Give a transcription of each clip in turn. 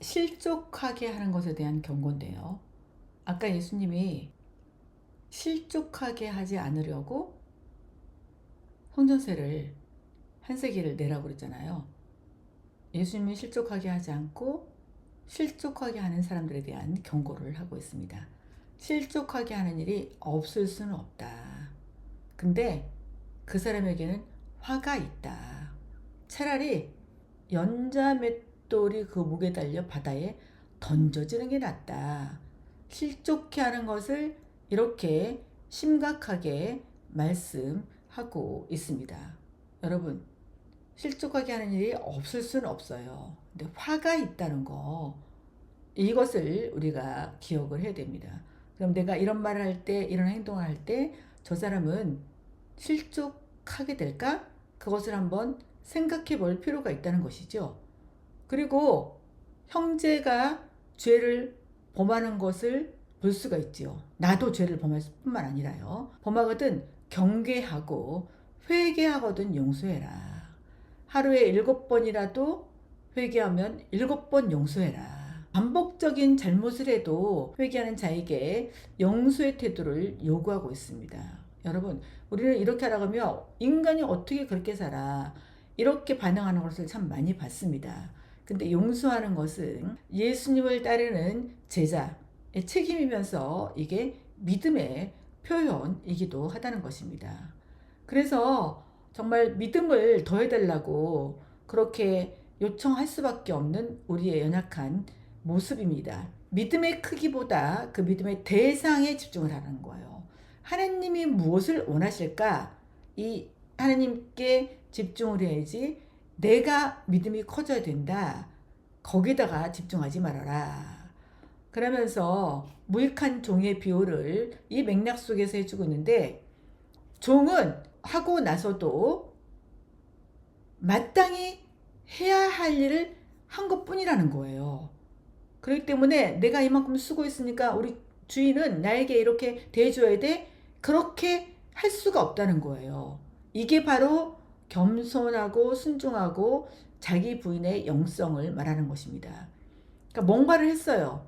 실족하게 하는 것에 대한 경고인데요. 아까 예수님이 실족하게 하지 않으려고 성전세를 한 세기를 내라고 그랬잖아요. 예수님이 실족하게 하지 않고 실족하게 하는 사람들에 대한 경고를 하고 있습니다. 실족하게 하는 일이 없을 수는 없다. 근데 그 사람에게는 화가 있다. 차라리 연자맷돌이 그 목에 달려 바다에 던져지는 게 낫다. 실족해 하는 것을 이렇게 심각하게 말씀하고 있습니다. 여러분, 실족하게 하는 일이 없을 수는 없어요. 근데 화가 있다는 거, 이것을 우리가 기억을 해야 됩니다. 그럼 내가 이런 말을 할 때, 이런 행동을 할 때, 저 사람은 실족하게 될까? 그것을 한번 생각해 볼 필요가 있다는 것이죠. 그리고 형제가 죄를 범하는 것을 볼 수가 있지요. 나도 죄를 범할 뿐만 아니라요. 범하거든 경계하고 회개하거든 용서해라. 하루에 7번이라도 회개하면 7번 용서해라. 반복적인 잘못을 해도 회개하는 자에게 용서의 태도를 요구하고 있습니다. 여러분, 우리는 이렇게 하라면 인간이 어떻게 그렇게 살아? 이렇게 반응하는 것을 참 많이 봤습니다. 근데 용서하는 것은 예수님을 따르는 제자의 책임이면서 이게 믿음의 표현이기도 하다는 것입니다. 그래서 정말 믿음을 더해달라고 그렇게 요청할 수밖에 없는 우리의 연약한 모습입니다. 믿음의 크기보다 그 믿음의 대상에 집중을 하는 거예요. 하나님이 무엇을 원하실까? 이 하나님께 집중을 해야지 내가 믿음이 커져야 된다. 거기다가 집중하지 말아라. 그러면서 무익한 종의 비유를 이 맥락 속에서 해주고 있는데, 종은 하고 나서도 마땅히 해야 할 일을 한 것뿐이라는 거예요. 그렇기 때문에 내가 이만큼 수고했으니까 우리 주인은 나에게 이렇게 대해줘야 돼? 그렇게 할 수가 없다는 거예요. 이게 바로 겸손하고 순종하고 자기 부인의 영성을 말하는 것입니다. 그러니까 뭔가를 했어요.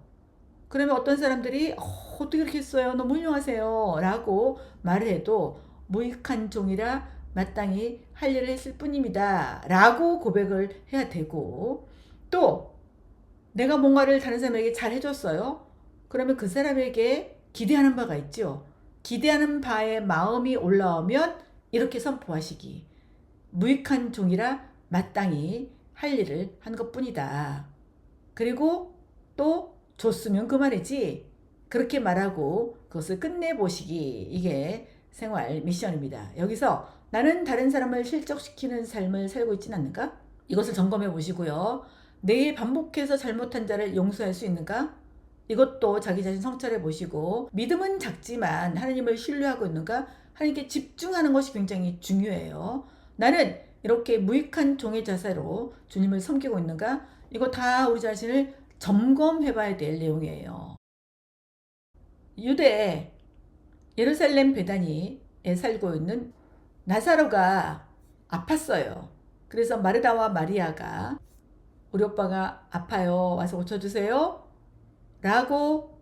그러면 어떤 사람들이 어떻게 그렇게 했어요? 너무 훌륭하세요. 라고 말을 해도 무익한 종이라 마땅히 할 일을 했을 뿐입니다. 라고 고백을 해야 되고, 또 내가 뭔가를 다른 사람에게 잘 해줬어요. 그러면 그 사람에게 기대하는 바가 있죠. 기대하는 바에 마음이 올라오면 이렇게 선포하시기. 무익한 종이라 마땅히 할 일을 한 것뿐이다. 그리고 또 줬으면 그만이지. 그렇게 말하고 그것을 끝내보시기. 이게 생활 미션입니다. 여기서 나는 다른 사람을 실족시키는 삶을 살고 있지는 않는가? 이것을 점검해 보시고요. 내일 반복해서 잘못한 자를 용서할 수 있는가? 이것도 자기 자신 성찰해 보시고, 믿음은 작지만 하나님을 신뢰하고 있는가? 하나님께 집중하는 것이 굉장히 중요해요. 나는 이렇게 무익한 종의 자세로 주님을 섬기고 있는가? 이거 다 우리 자신을 점검해 봐야 될 내용이에요. 유대 예루살렘 베다니에 살고 있는 나사로가 아팠어요. 그래서 마르다와 마리아가 우리 오빠가 아파요. 와서 고쳐주세요. 라고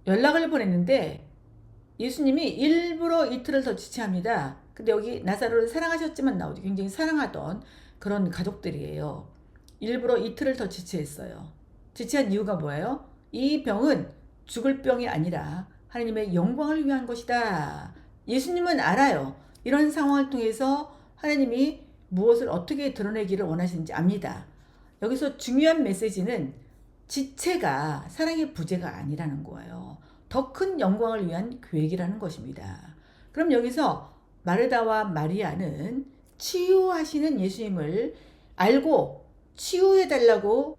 연락을 보냈는데 예수님이 일부러 이틀을 더 지체합니다. 근데 여기 나사로를 사랑하셨지만 나오죠. 굉장히 사랑하던 그런 가족들이에요. 일부러 이틀을 더 지체했어요. 지체한 이유가 뭐예요? 이 병은 죽을 병이 아니라 하나님의 영광을 위한 것이다. 예수님은 알아요. 이런 상황을 통해서 하나님이 무엇을 어떻게 드러내기를 원하시는지 압니다. 여기서 중요한 메시지는 지체가 사랑의 부재가 아니라는 거예요. 더 큰 영광을 위한 계획이라는 것입니다. 그럼 여기서 마르다와 마리아는 치유하시는 예수님을 알고 치유해달라고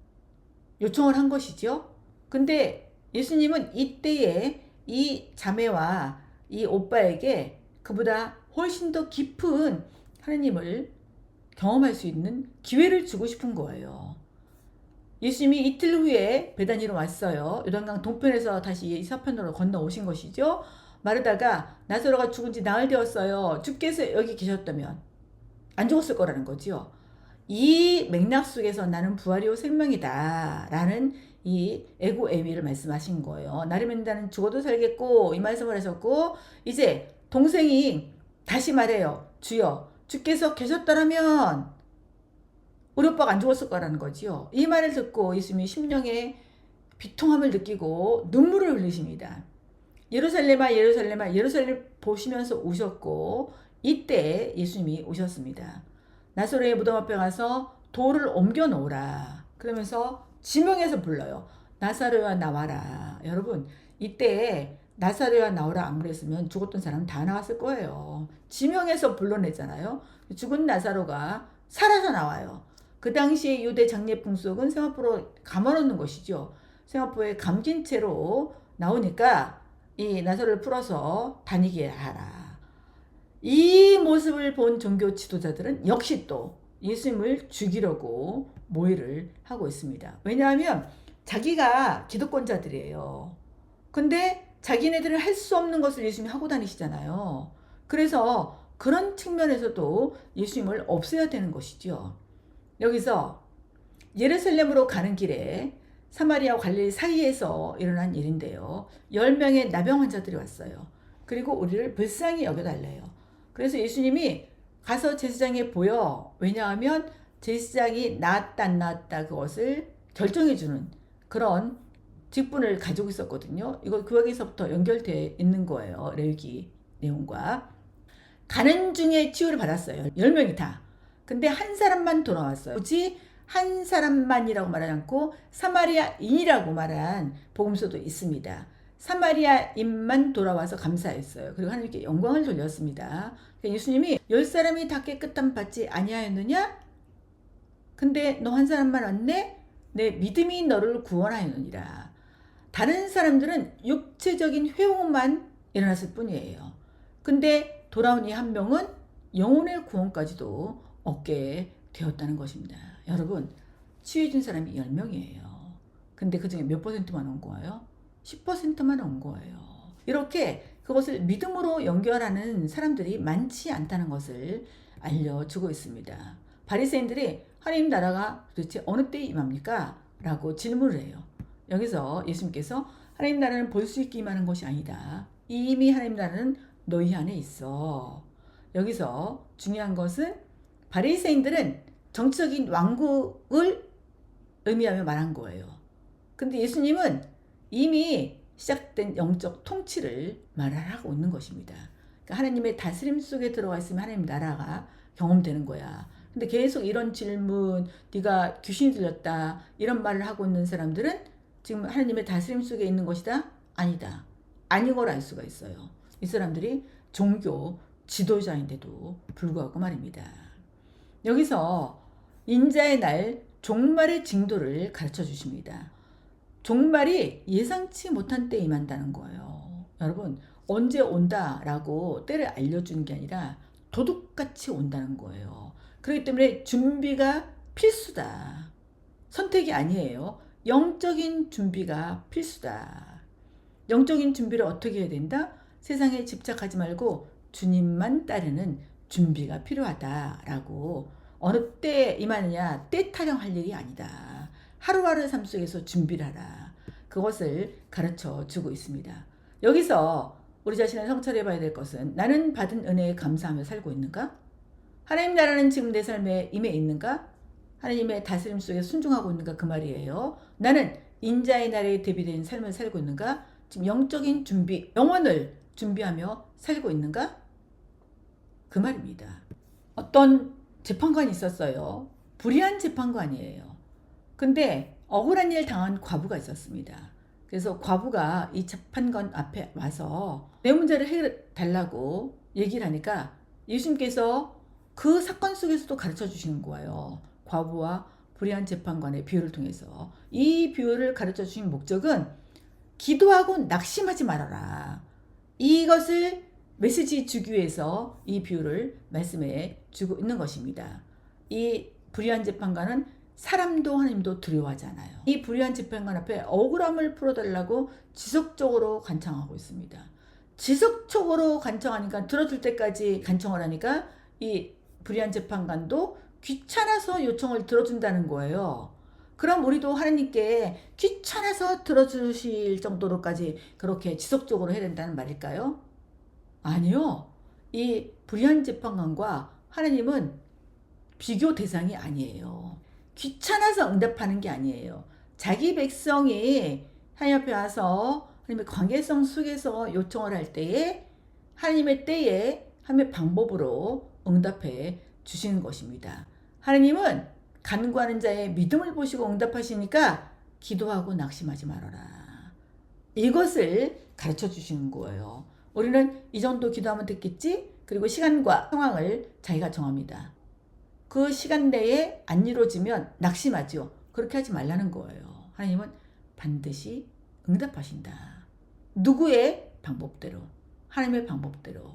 요청을 한 것이죠. 근데 예수님은 이때에 이 자매와 이 오빠에게 그보다 훨씬 더 깊은 하나님을 경험할 수 있는 기회를 주고 싶은 거예요. 예수님이 이틀 후에 베다니로 왔어요. 요단강 동편에서 다시 이 서편으로 건너오신 것이죠. 마르다가 나사로가 죽은 지 나흘 되었어요. 주께서 여기 계셨다면 안 죽었을 거라는 거죠. 이 맥락 속에서 나는 부활이요 생명이다 라는 이 에고 에미를 말씀하신 거예요. 나를 믿는다는 죽어도 살겠고 이 말씀을 하셨고, 이제 동생이 다시 말해요. 주여, 주께서 계셨더라면 우리 오빠가 안 죽었을 거라는 거지요. 이 말을 듣고 예수님이 심령에 비통함을 느끼고 눈물을 흘리십니다. 예루살렘아 예루살렘아 예루살렘 보시면서 우셨고, 이때 예수님이 오셨습니다. 나사로의 무덤 앞에 가서 돌을 옮겨 놓으라 그러면서 지명해서 불러요. 나사로야 나와라. 여러분, 이때 나사로야 나오라 안 그랬으면 죽었던 사람 다 나왔을 거예요. 지명해서 불러내잖아요. 죽은 나사로가 살아서 나와요. 그 당시에 유대 장례 풍속은 세마포로 감아놓는 것이죠. 세마포에 감긴 채로 나오니까 이 나사로를 풀어서 다니게 하라. 이 모습을 본 종교 지도자들은 역시 또 예수님을 죽이려고 모의를 하고 있습니다. 왜냐하면 자기가 기득권자들이에요. 근데 자기네들은 할 수 없는 것을 예수님이 하고 다니시잖아요. 그래서 그런 측면에서도 예수님을 없애야 되는 것이죠. 여기서 예루살렘으로 가는 길에 사마리아와 갈릴리 사이에서 일어난 일인데요. 10명의 나병 환자들이 왔어요. 그리고 우리를 불쌍히 여겨달래요. 그래서 예수님이 가서 제사장에 보여. 왜냐하면 제사장이 나았다 안 나았다 그것을 결정해주는 그런 직분을 가지고 있었거든요. 이거 구약에서부터 연결되어 있는 거예요. 레위기 내용과. 가는 중에 치유를 받았어요. 10명이 다. 근데 한 사람만 돌아왔어요. 굳이 한 사람만이라고 말하지 않고 사마리아인이라고 말한 복음서도 있습니다. 사마리아인만 돌아와서 감사했어요. 그리고 하나님께 영광을 돌렸습니다. 예수님이 10사람이 다 깨끗함 받지 아니하였느냐? 근데 너 한 사람만 왔네? 내 믿음이 너를 구원하였느니라. 다른 사람들은 육체적인 회복만 일어났을 뿐이에요. 근데 돌아온 이 한 명은 영혼의 구원까지도 얻게 되었다는 것입니다. 여러분, 치유해준 사람이 10명이에요. 근데 그 중에 몇 퍼센트만 온 거예요? 10%만 온 거예요. 이렇게 그것을 믿음으로 연결하는 사람들이 많지 않다는 것을 알려주고 있습니다. 바리새인들이 하나님 나라가 도대체 어느 때에 임합니까? 라고 질문을 해요. 여기서 예수님께서 하나님 나라는 볼 수 있게 임하는 것이 아니다. 이미 하나님 나라는 너희 안에 있어. 여기서 중요한 것은 바리새인들은 정치적인 왕국을 의미하며 말한 거예요. 근데 예수님은 이미 시작된 영적 통치를 말하고 있는 것입니다. 그러니까 하나님의 다스림 속에 들어가 있으면 하나님 나라가 경험되는 거야. 근데 계속 이런 질문, 네가 귀신이 들렸다 이런 말을 하고 있는 사람들은 지금 하나님의 다스림 속에 있는 것이다? 아니다. 아닌 걸 알 수가 있어요. 이 사람들이 종교 지도자인데도 불구하고 말입니다. 여기서 인자의 날 종말의 징조를 가르쳐 주십니다. 종말이 예상치 못한 때에 임한다는 거예요. 여러분, 언제 온다라고 때를 알려주는 게 아니라 도둑같이 온다는 거예요. 그렇기 때문에 준비가 필수다. 선택이 아니에요. 영적인 준비가 필수다. 영적인 준비를 어떻게 해야 된다? 세상에 집착하지 말고 주님만 따르는 준비가 필요하다라고. 어느 때에 임하느냐 때 타령할 일이 아니다. 하루하루 삶 속에서 준비를 하라. 그것을 가르쳐 주고 있습니다. 여기서 우리 자신을 성찰해 봐야 될 것은 나는 받은 은혜에 감사하며 살고 있는가? 하나님 나라는 지금 내 삶에 임해 있는가? 하나님의 다스림 속에 순종하고 있는가? 그 말이에요. 나는 인자의 날에 대비된 삶을 살고 있는가? 지금 영적인 준비, 영혼을 준비하며 살고 있는가? 그 말입니다. 어떤 재판관이 있었어요. 불의한 재판관이에요. 근데 억울한 일 당한 과부가 있었습니다. 그래서 과부가 이 재판관 앞에 와서 내 문제를 해달라고 얘기를 하니까 예수님께서 그 사건 속에서도 가르쳐 주시는 거예요. 과부와 불의한 재판관의 비유를 통해서. 이 비유를 가르쳐 주신 목적은 기도하고 낙심하지 말아라. 이것을 메시지 주기 위해서 이 비유를 말씀해 주고 있는 것입니다. 이 불의한 재판관은 사람도 하나님도 두려워하잖아요. 이 불의한 재판관 앞에 억울함을 풀어달라고 지속적으로 간청하고 있습니다. 지속적으로 간청하니까 들어줄 때까지 간청을 하니까 이 불의한 재판관도 귀찮아서 요청을 들어준다는 거예요. 그럼 우리도 하나님께 귀찮아서 들어주실 정도로까지 그렇게 지속적으로 해야 된다는 말일까요? 아니요. 이 불의한 재판관과 하나님은 비교 대상이 아니에요. 귀찮아서 응답하는 게 아니에요. 자기 백성이 하나님 앞에 와서 하나님의 관계성 속에서 요청을 할 때에 하나님의 때에 하나님의 방법으로 응답해 주시는 것입니다. 하나님은 간구하는 자의 믿음을 보시고 응답하시니까 기도하고 낙심하지 말아라. 이것을 가르쳐 주시는 거예요. 우리는 이 정도 기도하면 됐겠지? 그리고 시간과 상황을 자기가 정합니다. 그 시간 내에 안 이루어지면 낙심하죠. 그렇게 하지 말라는 거예요. 하나님은 반드시 응답하신다. 누구의 방법대로, 하나님의 방법대로.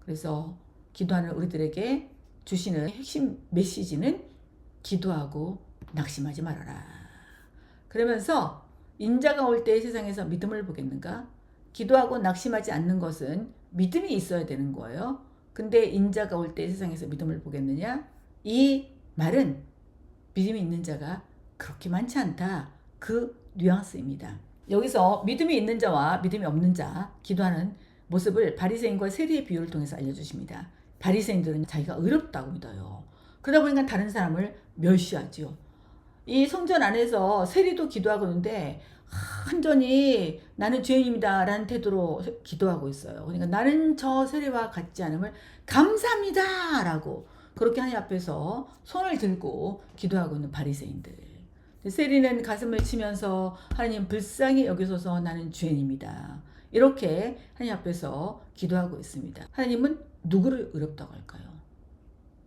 그래서 기도하는 우리들에게 주시는 핵심 메시지는 기도하고 낙심하지 말아라. 그러면서 인자가 올 때 세상에서 믿음을 보겠는가? 기도하고 낙심하지 않는 것은 믿음이 있어야 되는 거예요. 근데 인자가 올 때 세상에서 믿음을 보겠느냐? 이 말은 믿음이 있는 자가 그렇게 많지 않다. 그 뉘앙스입니다. 여기서 믿음이 있는 자와 믿음이 없는 자 기도하는 모습을 바리새인과 세리의 비유를 통해서 알려주십니다. 바리새인들은 자기가 의롭다고 믿어요. 그러다 보니까 다른 사람을 멸시하죠. 이 성전 안에서 세리도 기도하고 있는데 한전히 나는 죄인입니다 라는 태도로 기도하고 있어요. 그러니까 나는 저 세리와 같지 않음을 감사합니다 라고 그렇게 하나님 앞에서 손을 들고 기도하고 있는 바리새인들. 세리는 가슴을 치면서 하나님 불쌍히 여기소서 나는 죄인입니다. 이렇게 하나님 앞에서 기도하고 있습니다. 하나님은 누구를 의롭다고 할까요?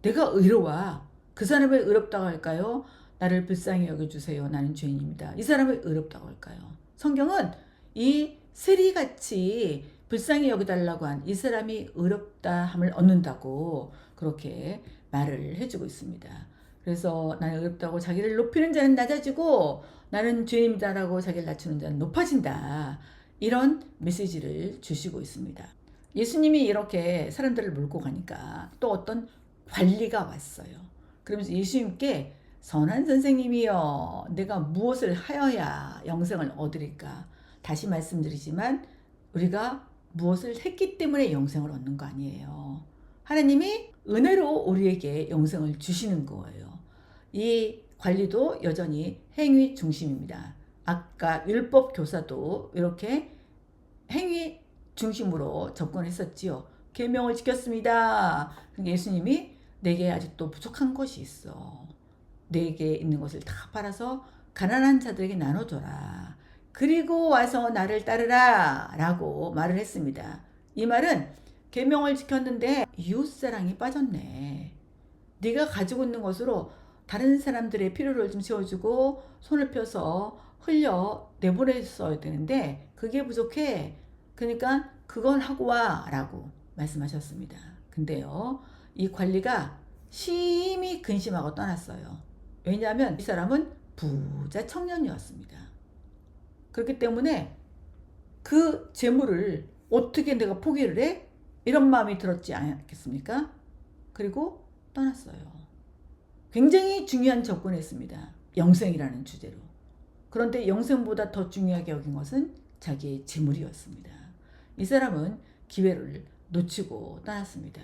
내가 의로워. 그 사람을 의롭다고 할까요? 나를 불쌍히 여겨주세요. 나는 죄인입니다. 이 사람을 의롭다고 할까요? 성경은 이 세리같이 불쌍히 여겨달라고 한 이 사람이 의롭다함을 얻는다고 그렇게 말을 해주고 있습니다. 그래서 나는 의롭다고 자기를 높이는 자는 낮아지고 나는 죄인이다라고 자기를 낮추는 자는 높아진다. 이런 메시지를 주시고 있습니다. 예수님이 이렇게 사람들을 몰고 가니까 또 어떤 관리가 왔어요. 그러면서 예수님께 선한 선생님이여 내가 무엇을 하여야 영생을 얻으리까? 다시 말씀드리지만 우리가 무엇을 했기 때문에 영생을 얻는 거 아니에요. 하나님이 은혜로 우리에게 영생을 주시는 거예요. 이 관리도 여전히 행위 중심입니다. 아까 율법 교사도 이렇게 행위 중심으로 접근했었지요. 계명을 지켰습니다. 예수님이 내게 아직도 부족한 것이 있어. 내게 있는 것을 다 팔아서 가난한 자들에게 나눠줘라. 그리고 와서 나를 따르라 라고 말을 했습니다. 이 말은 계명을 지켰는데 이웃사랑이 빠졌네. 네가 가지고 있는 것으로 다른 사람들의 필요를 좀 채워주고 손을 펴서 흘려 내보냈어야 되는데 그게 부족해. 그러니까 그건 하고 와 라고 말씀하셨습니다. 근데요 이 관리가 심히 근심하고 떠났어요. 왜냐하면 이 사람은 부자 청년이었습니다. 그렇기 때문에 그 재물을 어떻게 내가 포기를 해? 이런 마음이 들었지 않겠습니까? 그리고 떠났어요. 굉장히 중요한 접근했습니다. 영생이라는 주제로. 그런데 영생보다 더 중요하게 여긴 것은 자기의 재물이었습니다. 이 사람은 기회를 놓치고 떠났습니다.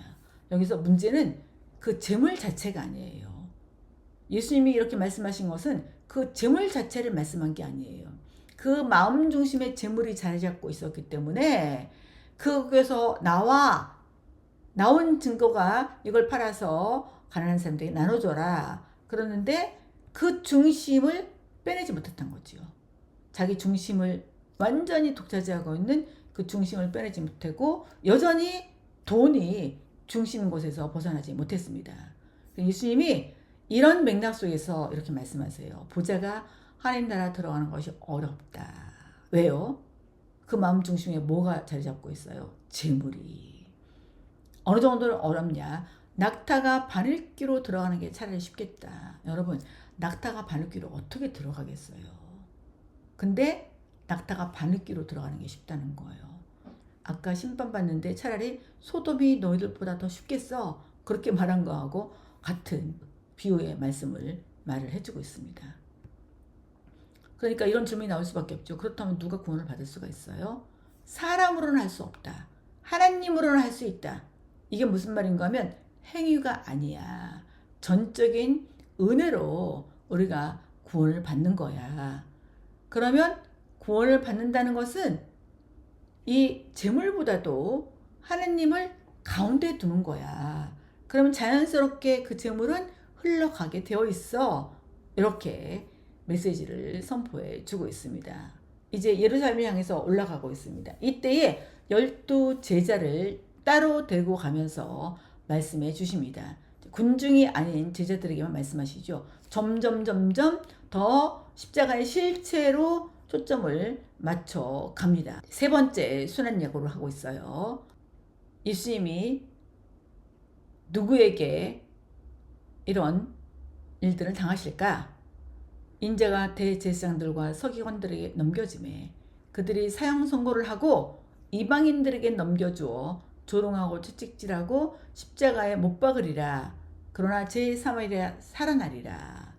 여기서 문제는 그 재물 자체가 아니에요. 예수님이 이렇게 말씀하신 것은 그 재물 자체를 말씀한 게 아니에요. 그 마음 중심에 재물이 자리 잡고 있었기 때문에 그에서 나온 증거가 이걸 팔아서 가난한 사람들에게 나눠줘라. 그러는데 그 중심을 빼내지 못했던 거죠. 자기 중심을 완전히 독차지하고 있는 그 중심을 빼내지 못하고 여전히 돈이 중심 곳에서 벗어나지 못했습니다. 예수님이 이런 맥락 속에서 이렇게 말씀하세요. 부자가 하나님 나라 들어가는 것이 어렵다. 왜요? 그 마음 중심에 뭐가 자리 잡고 있어요? 재물이. 어느 정도는 어렵냐? 낙타가 바늘귀로 들어가는 게 차라리 쉽겠다. 여러분, 낙타가 바늘귀로 어떻게 들어가겠어요? 근데 낙타가 바늘귀로 들어가는 게 쉽다는 거예요. 아까 심판받는데 차라리 소돔이 너희들보다 더 쉽겠어. 그렇게 말한 거하고 같은 비유의 말씀을 말을 해주고 있습니다. 그러니까 이런 질문이 나올 수밖에 없죠. 그렇다면 누가 구원을 받을 수가 있어요? 사람으로는 할 수 없다. 하나님으로는 할 수 있다. 이게 무슨 말인가 하면 행위가 아니야. 전적인 은혜로 우리가 구원을 받는 거야. 그러면 구원을 받는다는 것은 이 재물보다도 하나님을 가운데 두는 거야. 그러면 자연스럽게 그 재물은 흘러가게 되어 있어. 이렇게 메시지를 선포해 주고 있습니다. 이제 예루살렘을 향해서 올라가고 있습니다. 이때에 12 제자를 따로 데리고 가면서 말씀해 주십니다. 군중이 아닌 제자들에게만 말씀하시죠. 점점 더 십자가의 실체로 초점을 맞춰 갑니다. 세 번째 순환 예고를 하고 있어요. 예수님이 누구에게 이런 일들을 당하실까? 인자가 대제사장들과 서기관들에게 넘겨짐에 그들이 사형 선고를 하고 이방인들에게 넘겨주어 조롱하고 채찍질하고 십자가에 못 박으리라. 그러나 제3일에 살아나리라.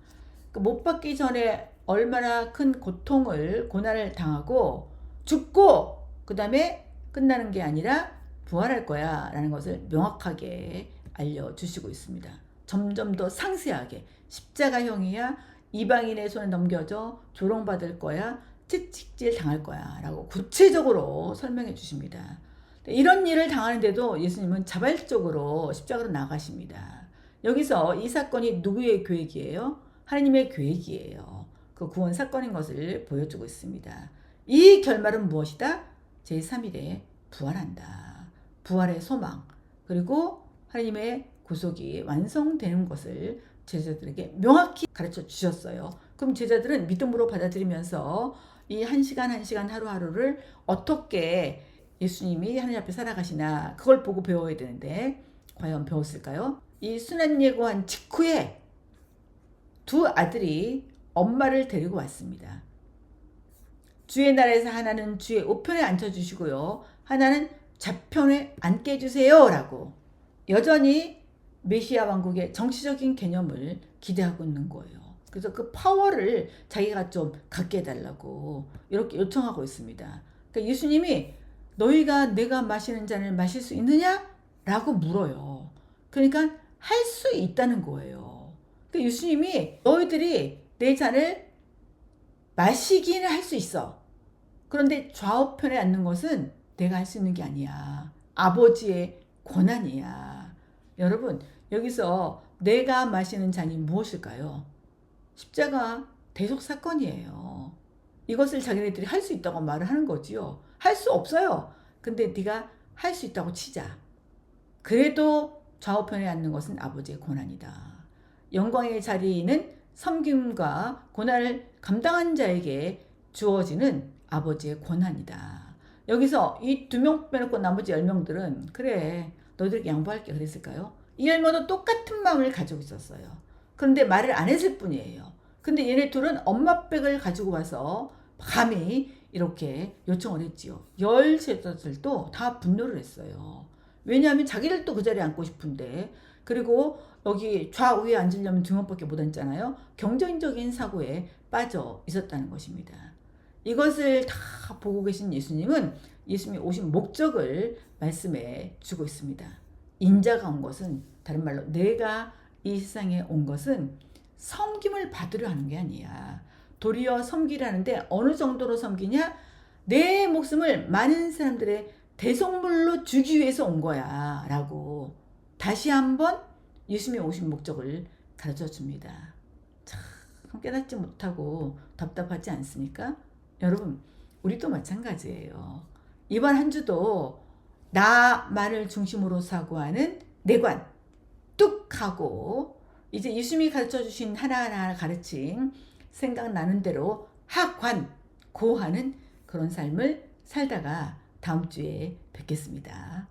못 박기 전에 얼마나 큰 고난을 당하고 죽고 그 다음에 끝나는 게 아니라 부활할 거야 라는 것을 명확하게 알려주시고 있습니다. 점점 더 상세하게 십자가형이야, 이방인의 손에 넘겨져 조롱받을 거야, 채찍질 당할 거야 라고 구체적으로 설명해 주십니다. 이런 일을 당하는데도 예수님은 자발적으로 십자가로 나가십니다. 여기서 이 사건이 누구의 계획이에요? 하나님의 계획이에요. 그 구원 사건인 것을 보여주고 있습니다. 이 결말은 무엇이다? 제3일에 부활한다. 부활의 소망, 그리고 하나님의 구속이 완성되는 것을 제자들에게 명확히 가르쳐 주셨어요. 그럼 제자들은 믿음으로 받아들이면서 이 한 시간 하루하루를 어떻게 예수님이 하나님 앞에 살아가시나 그걸 보고 배워야 되는데 과연 배웠을까요? 이 순환 예고한 직후에 두 아들이 엄마를 데리고 왔습니다. 주의 나라에서 하나는 주의 우편에 앉혀주시고요. 하나는 좌편에 앉게 해주세요 라고 여전히 메시아 왕국의 정치적인 개념을 기대하고 있는 거예요. 그래서 그 파워를 자기가 좀 갖게 해달라고 이렇게 요청하고 있습니다. 그러니까 예수님이 너희가 내가 마시는 잔을 마실 수 있느냐? 라고 물어요. 그러니까 할 수 있다는 거예요. 그러니까 예수님이 너희들이 내 잔을 마시기는 할 수 있어. 그런데 좌우편에 앉는 것은 내가 할 수 있는 게 아니야. 아버지의 권한이야. 여러분, 여기서 내가 마시는 잔이 무엇일까요? 십자가 대속 사건이에요. 이것을 자기네들이 할 수 있다고 말을 하는 거지요. 할 수 없어요. 근데 네가 할 수 있다고 치자. 그래도 좌우편에 앉는 것은 아버지의 권한이다. 영광의 자리는 섬김과 고난을 감당한 자에게 주어지는 아버지의 권한이다. 여기서 이 2명 빼놓고 나머지 10명들은 그래 너희들에게 양보할게 그랬을까요? 이 10명도 똑같은 마음을 가지고 있었어요. 그런데 말을 안 했을 뿐이에요. 근데 얘네 둘은 엄마 백을 가지고 와서 감히 이렇게 요청을 했지요. 10제자들도 다 분노를 했어요. 왜냐하면 자기들도 그 자리에 앉고 싶은데, 그리고 여기 좌우에 앉으려면 2명밖에 못 앉잖아요. 경쟁적인 사고에 빠져 있었다는 것입니다. 이것을 다 보고 계신 예수님은 예수님이 오신 목적을 말씀해 주고 있습니다. 인자가 온 것은 다른 말로 내가 이 세상에 온 것은 섬김을 받으려 하는 게 아니야. 도리어 섬기라는데 어느 정도로 섬기냐? 내 목숨을 많은 사람들의 대속물로 주기 위해서 온 거야 라고 다시 한번 예수님이 오신 목적을 가르쳐 줍니다. 참 깨닫지 못하고 답답하지 않습니까? 여러분, 우리도 마찬가지예요. 이번 한 주도 나만을 중심으로 사고하는 내관 뚝 하고 이제 예수님이 가르쳐 주신 하나하나 가르침 생각나는 대로 하관 고하는 그런 삶을 살다가 다음 주에 뵙겠습니다.